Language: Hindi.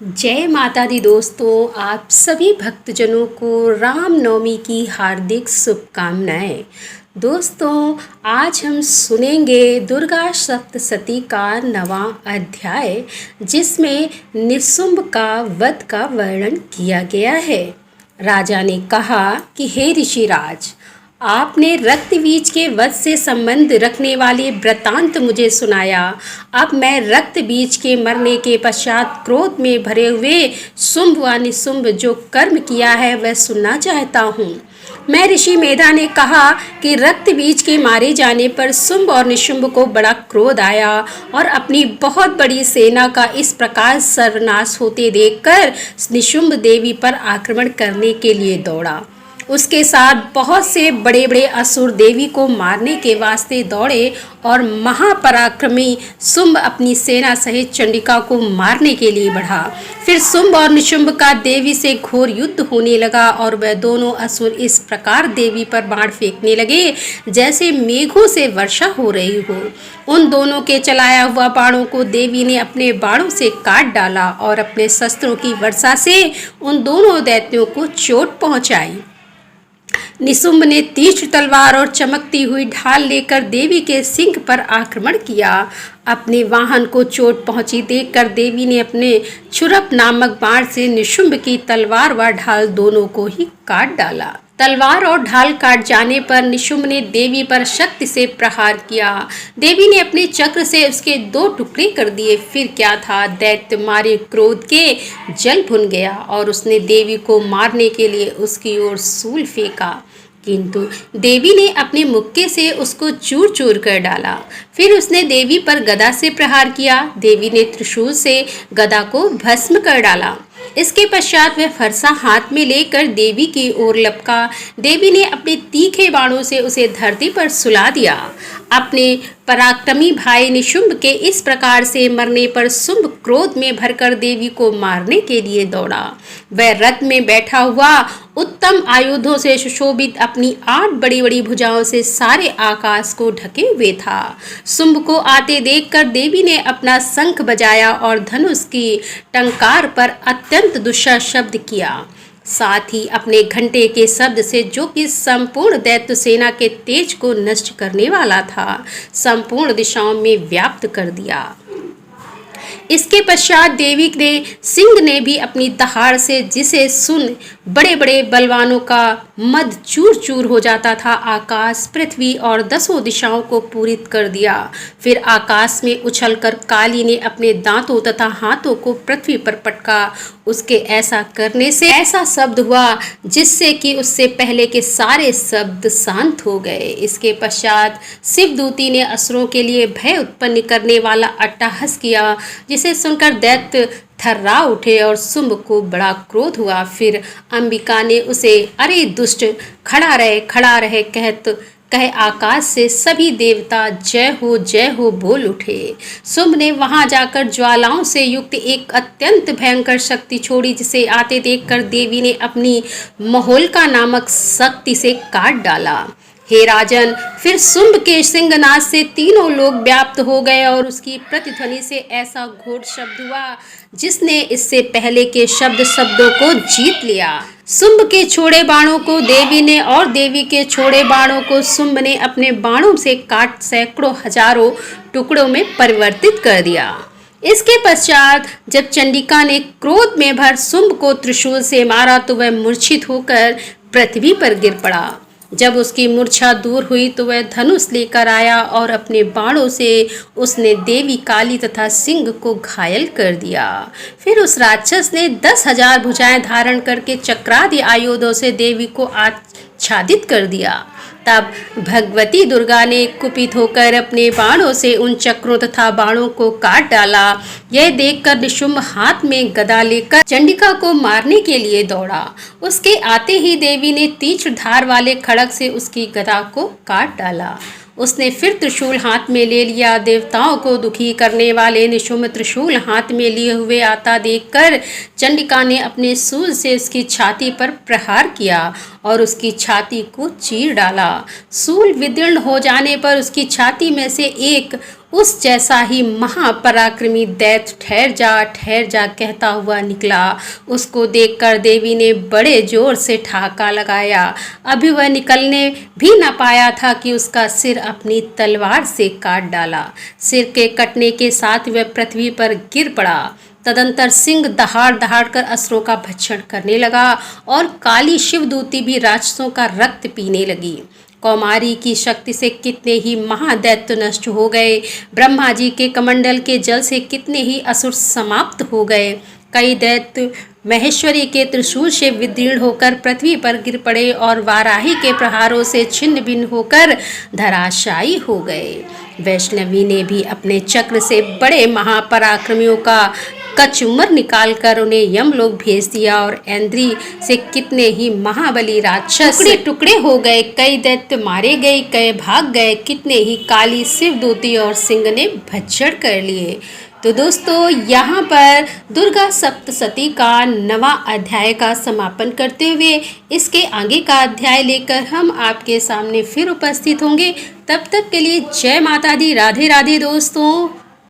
जय माता दी दोस्तों, आप सभी भक्तजनों को रामनवमी की हार्दिक शुभकामनाएं। दोस्तों, आज हम सुनेंगे दुर्गा सप्तशती का 9वां अध्याय, जिसमें निशुंभ का वध का वर्णन किया गया है। राजा ने कहा कि हे ऋषिराज, आपने रक्तबीज के वध से संबंध रखने वाले वृतांत मुझे सुनाया। अब मैं रक्तबीज के मरने के पश्चात क्रोध में भरे हुए शुंभ व निशुंभ जो कर्म किया है वह सुनना चाहता हूँ। मैं ऋषि मेधा ने कहा कि रक्तबीज के मारे जाने पर शुंभ और निशुंभ को बड़ा क्रोध आया और अपनी बहुत बड़ी सेना का इस प्रकार सर्वनाश होते देखकर निशुंभ देवी पर आक्रमण करने के लिए दौड़ा। उसके साथ बहुत से बड़े बड़े असुर देवी को मारने के वास्ते दौड़े और महापराक्रमी शुंभ अपनी सेना सहित चंडिका को मारने के लिए बढ़ा। फिर शुंभ और निशुंभ का देवी से घोर युद्ध होने लगा और वह दोनों असुर इस प्रकार देवी पर बाण फेंकने लगे जैसे मेघों से वर्षा हो रही हो। उन दोनों के चलाया हुआ बाणों को देवी ने अपने बाणों से काट डाला और अपने शस्त्रों की वर्षा से उन दोनों दैत्यों को चोट पहुंचाई। निशुंभ ने तीक्ष्ण तलवार और चमकती हुई ढाल लेकर देवी के सिंह पर आक्रमण किया। अपने वाहन को चोट पहुंची देखकर देवी ने अपने छुरप नामक बाण से निशुंभ की तलवार व ढाल दोनों को ही काट डाला। तलवार और ढाल काट जाने पर निशुंभ ने देवी पर शक्ति से प्रहार किया। देवी ने अपने चक्र से उसके 2 टुकड़े कर दिए। फिर क्या था, दैत्य मारे क्रोध के जल भुन गया और उसने देवी को मारने के लिए उसकी ओर शूल फेंका, किंतु देवी ने अपने मुक्के से उसको चूर चूर कर डाला। फिर उसने देवी पर गदा से प्रहार किया। देवी ने त्रिशूल से गदा को भस्म कर डाला। इसके पश्चात वह फरसा हाथ में लेकर देवी की ओर लपका। देवी ने अपने तीखे बाणों से उसे धरती पर सुला दिया। अपने पराक्रमी भाई निशुंभ के इस प्रकार से मरने पर शुंभ क्रोध में भरकर देवी को मारने के लिए दौड़ा। वह रथ में बैठा हुआ उत्तम आयुधों से सुशोभित अपनी 8 बड़ी बड़ी भुजाओं से सारे आकाश को ढके हुए था। शुंभ को आते देखकर देवी ने अपना शंख बजाया और धनुष की टंकार पर अत्यंत दुस्सह शब्द किया। साथ ही अपने घंटे के शब्द से, जो कि संपूर्ण दैत्य सेना के तेज को नष्ट करने वाला था, संपूर्ण दिशाओं में व्याप्त कर दिया। इसके पश्चात देवी ने सिंह ने भी अपनी दहाड़ से, जिसे सुन बड़े बड़े बलवानों का मद चूर चूर हो जाता था, आकाश, पृथ्वी और 10 दिशाओं को पूरित कर दिया। फिर आकाश में उछलकर काली ने अपने दांतों तथा हाथों को पृथ्वी पर पटका। उसके ऐसा करने से ऐसा शब्द हुआ जिससे कि उससे पहले के सारे शब्द शांत हो गए। इसके पश्चात शिवदूती ने असुरों के लिए भय उत्पन्न करने वाला अट्टहास किया, जिसे सुनकर दैत्य थर्रा उठे और शुंभ को बड़ा क्रोध हुआ। फिर अंबिका ने उसे, अरे दुष्ट, खड़ा रहे कहे आकाश से सभी देवता जय हो बोल उठे। शुंभ ने वहां जाकर ज्वालाओं से युक्त एक अत्यंत भयंकर शक्ति छोड़ी, जिसे आते देखकर देवी ने अपनी महोलका नामक शक्ति से काट डाला। हे राजन, फिर शुंभ के सिंहनाद से तीनों लोग व्याप्त हो गए और उसकी प्रतिध्वनि से ऐसा घोर शब्द हुआ जिसने इससे पहले के शब्दों को जीत लिया। शुंभ के छोड़े बाणों को देवी ने और देवी के छोड़े बाणों को शुंभ ने अपने बाणों से काट सैकड़ों हजारों टुकड़ों में परिवर्तित कर दिया। इसके पश्चात जब चंडिका ने क्रोध में भर शुंभ को त्रिशूल से मारा तो वह मूर्छित होकर पृथ्वी पर गिर पड़ा। जब उसकी मूर्छा दूर हुई तो वह धनुष लेकर आया और अपने बाणों से उसने देवी काली तथा सिंह को घायल कर दिया। फिर उस राक्षस ने 10,000 भुजाएं धारण करके चक्रादि आयुधों से देवी को आच्छादित कर दिया। तब भगवती दुर्गा ने कुपित होकर अपने बाणों से उन चक्रों तथा बाणों को काट डाला। यह देखकर निशुंभ हाथ में गदा लेकर चंडिका को मारने के लिए दौड़ा। उसके आते ही देवी ने तीक्ष्ण धार वाले खड्ग से उसकी गदा को काट डाला। उसने फिर त्रिशूल हाथ में ले लिया। देवताओं को दुखी करने वाले निशुंभ त्रिशूल हाथ में लिए हुए आता देखकर चंडिका ने अपने शूल से उसकी छाती पर प्रहार किया और उसकी छाती को चीर डाला। शूल विदीर्ण हो जाने पर उसकी छाती में से एक उस जैसा ही महापराक्रमी दैत्य ठहर जा कहता हुआ निकला। उसको देखकर देवी ने बड़े जोर से ठहाका लगाया। अभी वह निकलने भी न पाया था कि उसका सिर अपनी तलवार से काट डाला। सिर के कटने के साथ वह पृथ्वी पर गिर पड़ा। तदंतर सिंह दहाड़ दहाड़ कर असुरों का भक्षण करने लगा और काली शिवदूती भी राक्षसों का रक्त पीने लगी। कौमारी की शक्ति से कितने ही महादैत्य नष्ट हो गए। ब्रह्मा जी के कमंडल के जल से कितने ही असुर समाप्त हो गए। कई दैत्य महेश्वरी के त्रिशूल से विदीर्ण होकर पृथ्वी पर गिर पड़े और वाराही के प्रहारों से छिन्न भिन्न होकर धराशायी हो गए। वैष्णवी ने भी अपने चक्र से बड़े महापराक्रमियों का कचुमर निकालकर उन्हें यमलोक भेज दिया और ऐन्द्री से कितने ही महाबली राक्षस टुकड़े टुकड़े हो गए। कई दैत्य मारे गए, कई भाग गए, कितने ही काली शिवदूती और सिंह ने भक्षण कर लिए। तो दोस्तों यहाँ पर दुर्गा सप्तशती का 9वां अध्याय का समापन करते हुए इसके आगे का अध्याय लेकर हम आपके सामने फिर उपस्थित होंगे। तब तक के लिए जय माता दी, राधे राधे दोस्तों।